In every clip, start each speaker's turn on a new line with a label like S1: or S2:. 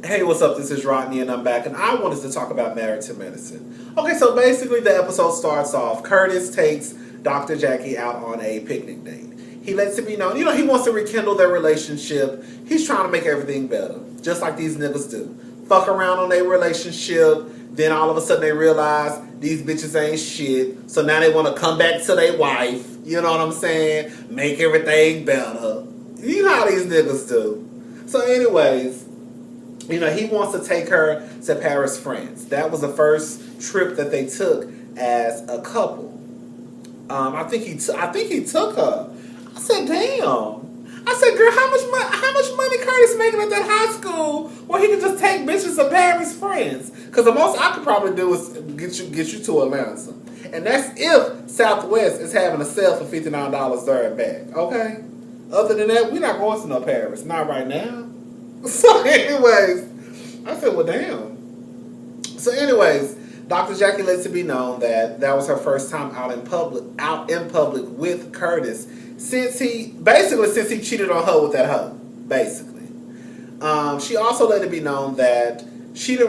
S1: Hey, what's up? This is Rodney, and I'm back, and I wanted to talk about Married to Medicine. Okay, so basically, the episode starts off. Curtis takes Dr. Jackie out on a picnic date. He lets it be known, he wants to rekindle their relationship. He's trying to make everything better, just like these niggas do. Fuck around on their relationship, then all of a sudden they realize these bitches ain't shit, so now they want to come back to their wife. You know what I'm saying? Make everything better. You know how these niggas do. So, anyways. He wants to take her to Paris, France. That was the first trip that they took as a couple. I think he took her. I said, damn. I said, girl, how much money Curtis making at that high school where he could just take bitches to Paris, France? Because the most I could probably do is get you to Atlanta, and that's if Southwest is having a sale for $59 there and back. Okay. Other than that, we're not going to no Paris. Not right now. So anyways, I said, well, damn. So anyways, Dr. Jackie lets it be known that was her first time out in public with Curtis since he cheated on her with that hoe, basically. She also let it be known that she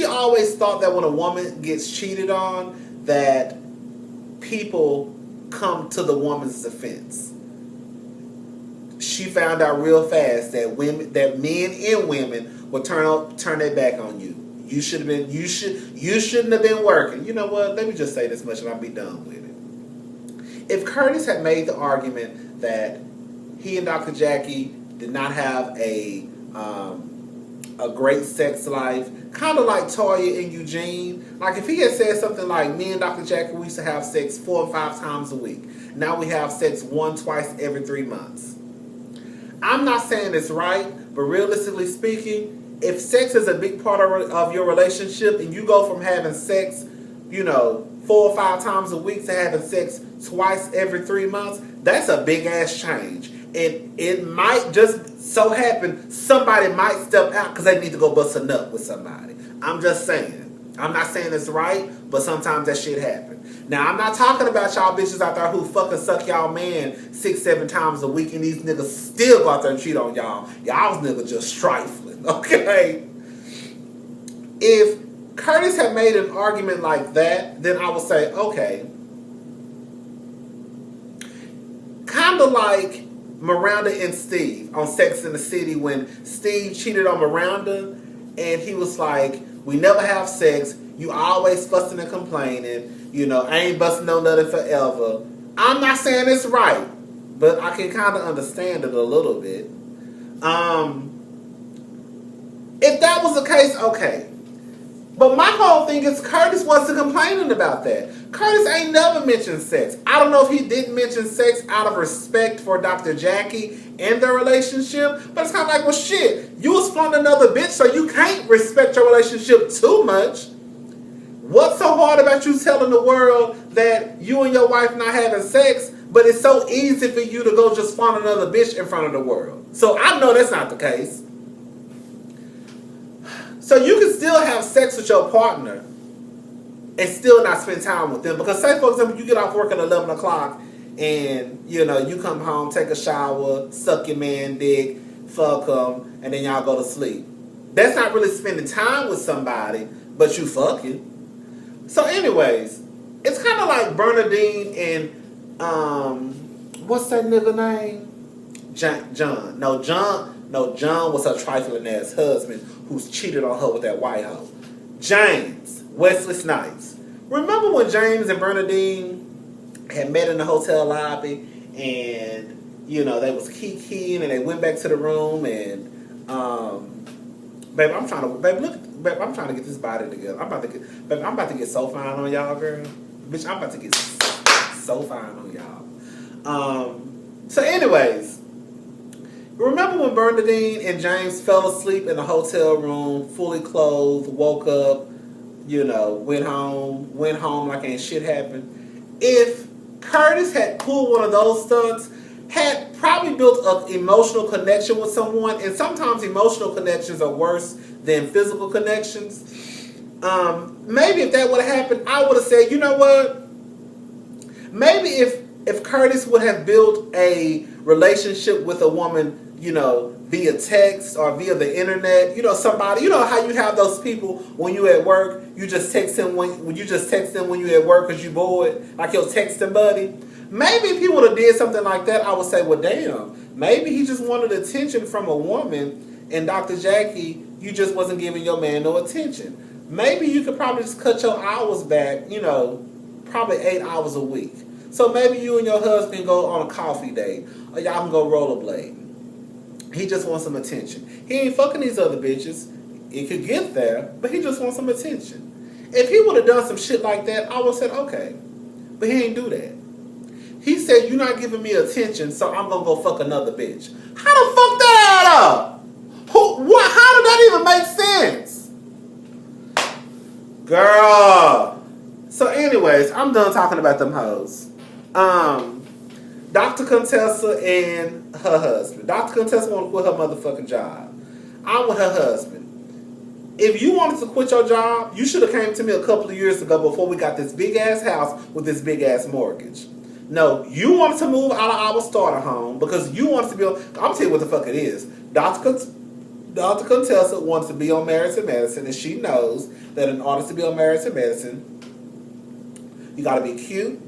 S1: always thought that when a woman gets cheated on, that people come to the woman's defense. She found out real fast that men and women will turn their back on you. You shouldn't have been working. You know what? Let me just say this much and I'll be done with it. If Curtis had made the argument that he and Dr. Jackie did not have a great sex life, kind of like Toya and Eugene, like if he had said something like, me and Dr. Jackie, we used to have sex 4 or 5 times a week. Now we have sex twice every 3 months. I'm not saying it's right, but realistically speaking, if sex is a big part of your relationship and you go from having sex, 4 or 5 times a week to having sex twice every 3 months, that's a big ass change. And it might just so happen somebody might step out because they need to go bust a nut with somebody. I'm just saying. I'm not saying it's right, but sometimes that shit happens. Now, I'm not talking about y'all bitches out there who fucking suck y'all man 6-7 times a week and these niggas still go out there and cheat on y'all. Y'all's niggas just trifling, okay? If Curtis had made an argument like that, then I would say, okay. Kind of like Miranda and Steve on Sex and the City when Steve cheated on Miranda and he was like, we never have sex, you always fussing and complaining, I ain't busting no nothing forever. I'm not saying it's right, but I can kind of understand it a little bit. If that was the case, okay. But my whole thing is Curtis wasn't complaining about that. Curtis ain't never mentioned sex. I don't know if he didn't mention sex out of respect for Dr. Jackie and their relationship, but it's kind of like, well, shit, you was flaunting another bitch, so you can't respect your relationship too much. What's so hard about you telling the world that you and your wife not having sex, but it's so easy for you to go just flaunt another bitch in front of the world? So I know that's not the case. So you can still have sex with your partner and still not spend time with them. Because say, for example, you get off work at 11 o'clock and, you come home, take a shower, suck your man dick, fuck him, and then y'all go to sleep. That's not really spending time with somebody, but you fucking. So anyways, it's kind of like Bernadine and, what's that nigga name? John. No, John was her trifling ass husband who's cheated on her with that white hoe. James, Wesley Snipes. Remember when James and Bernadine had met in the hotel lobby and, they was kikiing and they went back to the room and, I'm trying to get this body together. I'm about to get so fine on y'all, girl. Bitch, I'm about to get so fine on y'all. So anyways, remember when Bernadine and James fell asleep in the hotel room, fully clothed, woke up, went home like ain't shit happened? If Curtis had pulled one of those stunts, had probably built an emotional connection with someone, and sometimes emotional connections are worse than physical connections. Maybe if that would have happened, I would have said, you know what? Maybe if Curtis would have built a relationship with a woman, via text or via the internet. You know, somebody, you know how you have those people when you at work, you just text them when you just text them when you at work because you bored, like your texting buddy. Maybe if he would have did something like that, I would say, well, damn, maybe he just wanted attention from a woman, and Dr. Jackie, you just wasn't giving your man no attention. Maybe you could probably just cut your hours back, you know, probably 8 hours a week. So maybe you and your husband go on a coffee date, or y'all can go rollerblade. He just wants some attention. He ain't fucking these other bitches. It could get there, but he just wants some attention. If he would have done some shit like that, I would have said, okay. But he ain't do that. He said, you're not giving me attention, so I'm going to go fuck another bitch. How the fuck that add up? What? How did that even make sense? Girl. So anyways, I'm done talking about them hoes. Dr. Contessa and her husband. Dr. Contessa want to quit her motherfucking job. I'm with her husband. If you wanted to quit your job, you should have came to me a couple of years ago before we got this big ass house with this big ass mortgage. No, you wanted to move out of our starter home because you wanted to be on... I'm going to tell you what the fuck it is. Dr. Contessa wants to be on Married to Medicine, and she knows that in order to be on Married to Medicine, you got to be cute,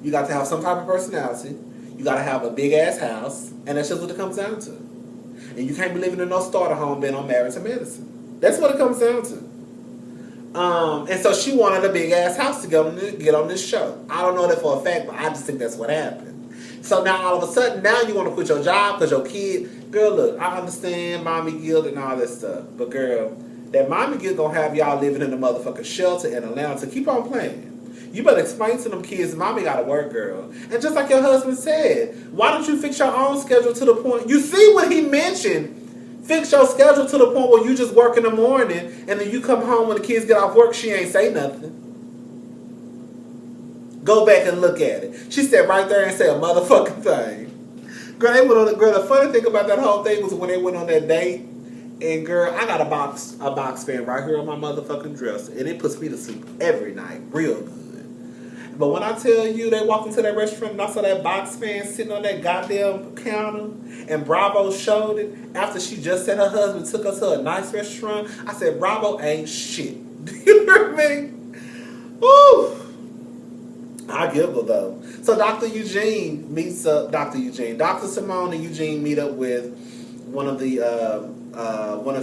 S1: you got to have some type of personality, you got to have a big ass house, and that's just what it comes down to. And you can't be living in no starter home being on Married to Medicine. That's what it comes down to. And so she wanted a big ass house to get on this show. I don't know that for a fact, but I just think that's what happened. So now all of a sudden, now you want to quit your job because your kid, girl, look, I understand mommy guilt and all that stuff, but girl, that mommy guilt gonna have y'all living in a motherfucking shelter in Atlanta. So keep on playing. You better explain to them kids, mommy gotta work, girl. And just like your husband said, why don't you fix your own schedule to the point, you see what he mentioned, fix your schedule to the point where you just work in the morning and then you come home when the kids get off work, she ain't say nothing. Go back and look at it. She said right there and say a motherfucking thing. Girl, the funny thing about that whole thing was when they went on that date, and girl, I got a box fan right here on my motherfucking dresser, and it puts me to sleep every night, real good. But when I tell you they walked into that restaurant and I saw that box fan sitting on that goddamn counter, and Bravo showed it after she just said her husband took us to a nice restaurant, I said Bravo ain't shit. Do you hear me? Woo! I giggle though. So Dr. Simone and Eugene meet up with one of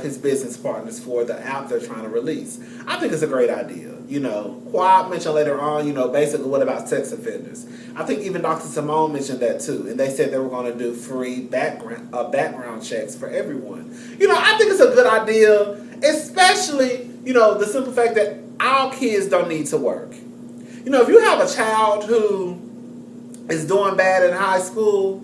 S1: his business partners for the app they're trying to release. I think it's a great idea. You know, Quad mentioned later on, you know, basically what about sex offenders? I think even Dr. Simone mentioned that too. And they said they were going to do free background checks for everyone. You know, I think it's a good idea, especially, you know, the simple fact that our kids don't need to work. You know, if you have a child who is doing bad in high school,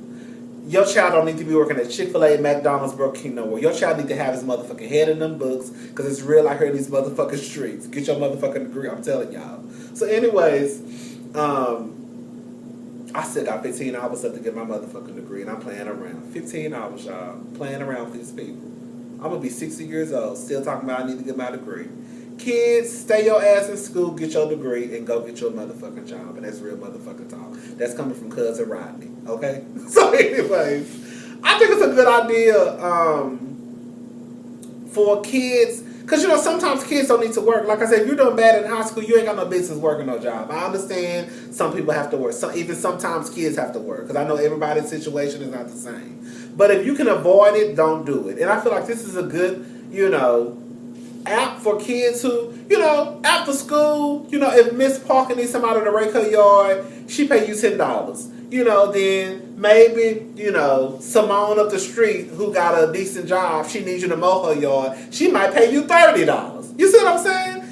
S1: your child don't need to be working at Chick-fil-A, McDonald's, Burger King, nowhere. Your child need to have his motherfucking head in them books because it's real out here in these motherfucking streets. Get your motherfucking degree, I'm telling y'all. So anyways, I still got 15 hours left to get my motherfucking degree, and I'm playing around. 15 hours, y'all. Playing around for these people. I'm going to be 60 years old, still talking about I need to get my degree. Kids, stay your ass in school, get your degree, and go get your motherfucking job. And that's real motherfucking talk. That's coming from Cousin Rodney, okay? So anyways, I think it's a good idea for kids, because, you know, sometimes kids don't need to work. Like I said, if you're doing bad in high school, you ain't got no business working no job. I understand some people have to work. Even sometimes kids have to work, because I know everybody's situation is not the same. But if you can avoid it, don't do it. And I feel like this is a good, you know, app for kids who, you know, after school, you know, if Miss Parker needs somebody to rake her yard, she pay you $10. You know, then maybe, you know, Simone up the street who got a decent job, she needs you to mow her yard, she might pay you $30. You see what I'm saying?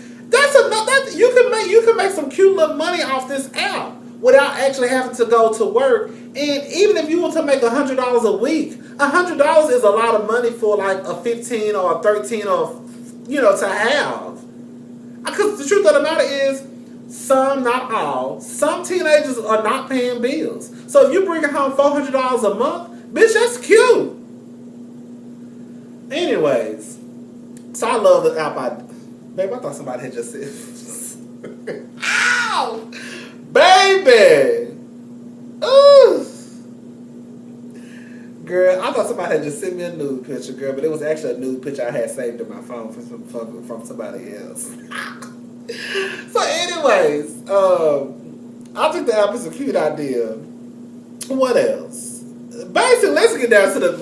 S1: You can make some cute little money off this app without actually having to go to work. And even if you want to make $100 a week, $100 is a lot of money for like a 15 or a 13 or, you know, to have. Because the truth of the matter is, some, not all, some teenagers are not paying bills. So if you bring home $400 a month, bitch, that's cute. Anyways, so I love the app. Babe, I thought somebody had just said, ow! Baby! Ooh! Girl, I thought somebody had just sent me a nude picture, girl, but it was actually a nude picture I had saved in my phone from somebody else. So, anyways, I think the app is a cute idea. What else? Basically, let's get down to the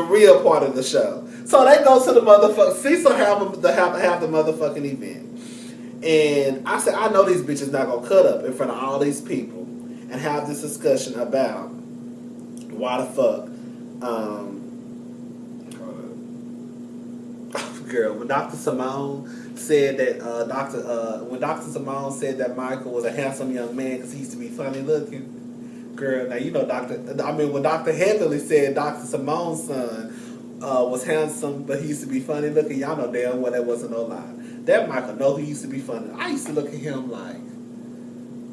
S1: real part of the show. So they go to the motherfucker. Cecil have the motherfucking event. And I said, I know these bitches not gonna cut up in front of all these people and have this discussion about why the fuck, girl, when Dr. Simone said that, when Dr. Simone said that Michael was a handsome young man because he used to be funny looking, girl, now you know when Dr. Heatherly said Dr. Simone's son was handsome but he used to be funny looking, y'all know damn well that wasn't no lie. That Michael know he used to be funny. I used to look at him like,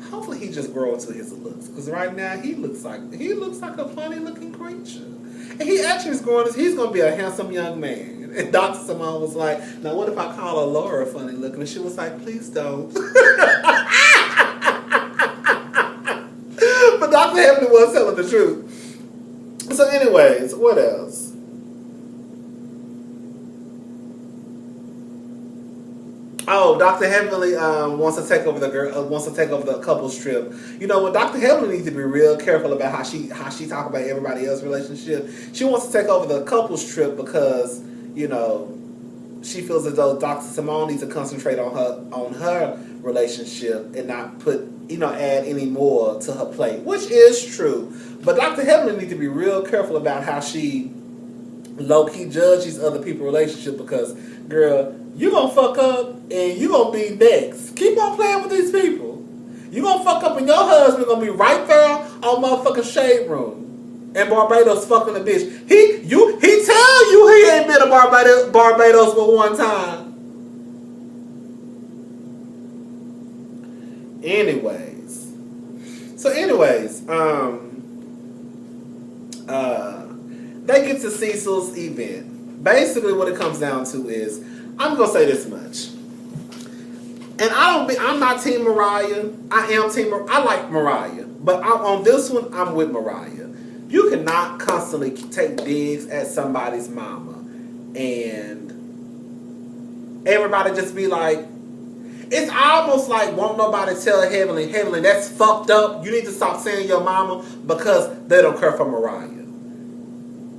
S1: hopefully he just grow into his looks. Because right now he looks like a funny looking creature. And he actually is he's going to be a handsome young man. And Dr. Simone was like, now what if I call her Laura funny looking? And she was like, please don't. But Dr. Heavenly was telling the truth. So anyways, what else? Oh, Dr. Heavenly wants to take over the couples trip. You know, when Dr. Heavenly needs to be real careful about how she talk about everybody else's relationship. She wants to take over the couples trip because, you know, she feels as though Dr. Simone needs to concentrate on her relationship and not add any more to her plate, which is true. But Dr. Heavenly needs to be real careful about how she low-key judge these other people's relationships because, girl, you gonna fuck up and you gonna be next. Keep on playing with these people. You gonna fuck up and your husband gonna be right there on motherfucking Shade Room and Barbados fucking a bitch. He tell you he ain't been to Barbados but one time. Anyways, they get to Cecil's event. Basically, what it comes down to is, I'm gonna say this much, and I'm not Team Mariah. I like Mariah, but on this one, I'm with Mariah. You cannot constantly take digs at somebody's mama, and everybody just be like, it's almost like won't nobody tell Heavenly, that's fucked up. You need to stop saying your mama because they don't care for Mariah.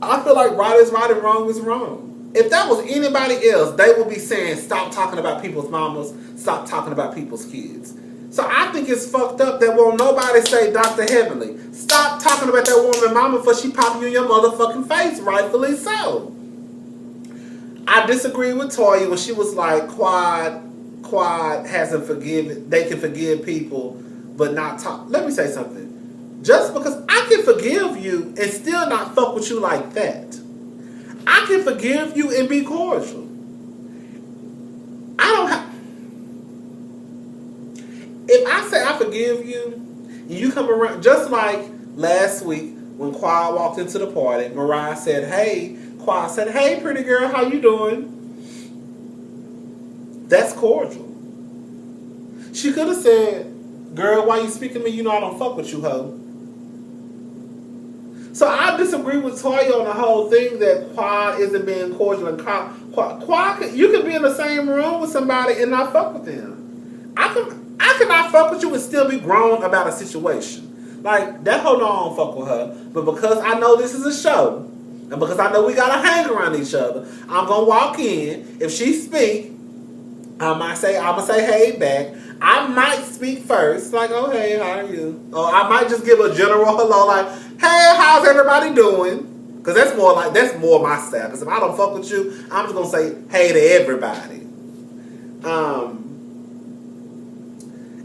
S1: I feel like right is right and wrong is wrong. If that was anybody else, they would be saying, stop talking about people's mamas, stop talking about people's kids. So I think it's fucked up that won't nobody say Dr. Heavenly, stop talking about that woman mama before she pop you in your motherfucking face, rightfully so. I disagree with Toya when she was like, Quad hasn't forgiven, they can forgive people, but not talk. Let me say something. Just because I can forgive you and still not fuck with you like that. I can forgive you and be cordial. If I say I forgive you, and you come around, just like last week when Quad walked into the party, Mariah said, hey, Quad said, hey, pretty girl, how you doing? That's cordial. She could have said, girl, why you speaking to me? You know I don't fuck with you, ho. So I disagree with Toya on the whole thing that Quad isn't being cordial and Quad, you can be in the same room with somebody and not fuck with them. I cannot fuck with you and still be grown about a situation. Like, that hoe, no, I don't fuck with her. But because I know this is a show, and because I know we gotta hang around each other, I'm gonna walk in. If she speak, I'ma say hey back. I might speak first, like, oh hey, how are you? Or I might just give a general hello, like, hey, how's everybody doing? Because that's more my style. Because if I don't fuck with you, I'm just gonna say hey to everybody.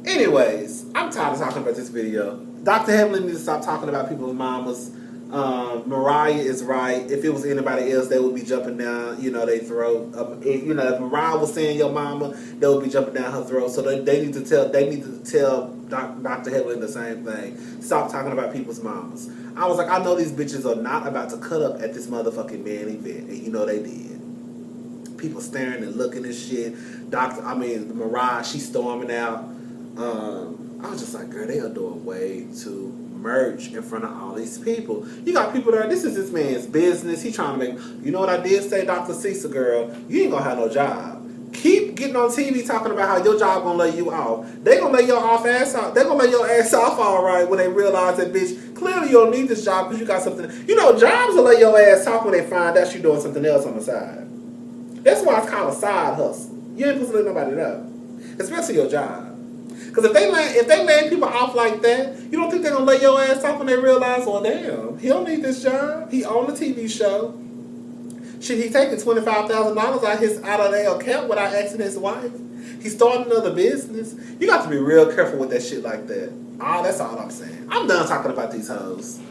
S1: Anyways, I'm tired of talking about this video. Dr. Heavenly needs to stop talking about people's mamas. Mariah is right. If it was anybody else, they would be jumping down, their throat. If Mariah was saying your mama, they would be jumping down her throat. So they need to tell Dr. Heavenly the same thing. Stop talking about people's mamas. I was like, I know these bitches are not about to cut up at this motherfucking man event, and they did. People staring and looking and shit. Mariah, she's storming out. I was just like, girl, they are doing way too merch in front of all these people. You got people there, this is this man's business. He trying to make, you know what I did say, Dr. Cecil, girl? You ain't gonna have no job. Keep getting on TV talking about how your job gonna lay you off. They gonna lay your ass off. They gonna lay your ass off all right when they realize that, bitch, clearly you don't need this job because you got something. You know, jobs will lay your ass off when they find out you doing something else on the side. That's why it's called a side hustle. You ain't supposed to let nobody know, especially your job. Because if they lay people off like that, you don't think they're gonna lay your ass off when they realize, well, damn, he don't need this job. He own a TV show. Shit, he taking $25,000 out of their account without asking his wife. He started another business. You got to be real careful with that shit like that. That's all I'm saying. I'm done talking about these hoes.